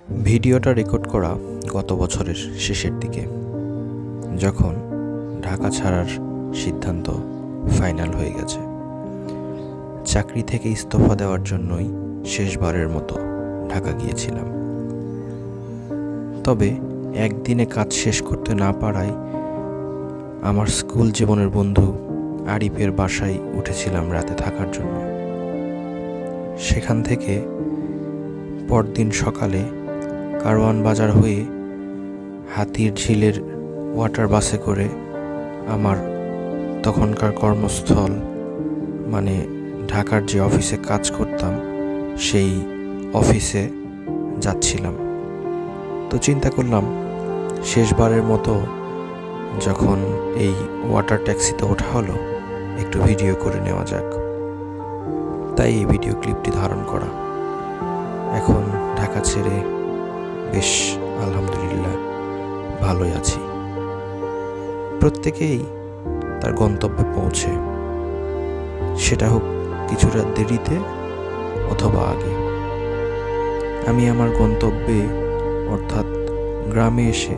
ভিডিওটা রেকর্ড করা গত বছরের শেষের দিকে, যখন ঢাকা ছাড়ার সিদ্ধান্ত ফাইনাল হয়ে গেছে। চাকরি থেকে ইস্তফা দেওয়ার জন্যই শেষবারের মতো ঢাকা গিয়েছিলাম। তবে একদিনে কাজ শেষ করতে না পারায় আমার স্কুল জীবনের বন্ধু আরিফের বাসায় উঠেছিলাম রাতে থাকার জন্য। সেখান থেকে পরদিন সকালে কারওয়ান বাজার হয়ে হাতির ঝিলের ওয়াটার বাসে করে আমার তখনকার কর্মস্থল মানে ঢাকার যে অফিসে কাজ করতাম সেই অফিসে যাচ্ছিলাম। তো চিন্তা করলাম শেষবারের মতো যখন এই ওয়াটার ট্যাক্সিতে ওঠা হলো, একটু ভিডিও করে নেওয়া যাক। তাই এই ভিডিও ক্লিপটি ধারণ করা। এখন ঢাকা ছেড়ে বেশ আলহামদুলিল্লাহ ভালোই আছি। প্রত্যেকেই তার গন্তব্যে পৌঁছে, সেটা হোক কিছুটা দেরিতে অথবা আগে। আমি আমার গন্তব্যে অর্থাৎ গ্রামে এসে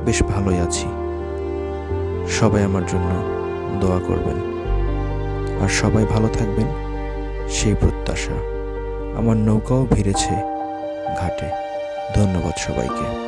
বেশ ভালোই আছি। সবাই আমার জন্য দোয়া করবেন আর সবাই ভালো থাকবেন, সেই প্রত্যাশা। আমার নৌকাও ভিড়েছে ঘাটে। ধন্যবাদ সবাইকে।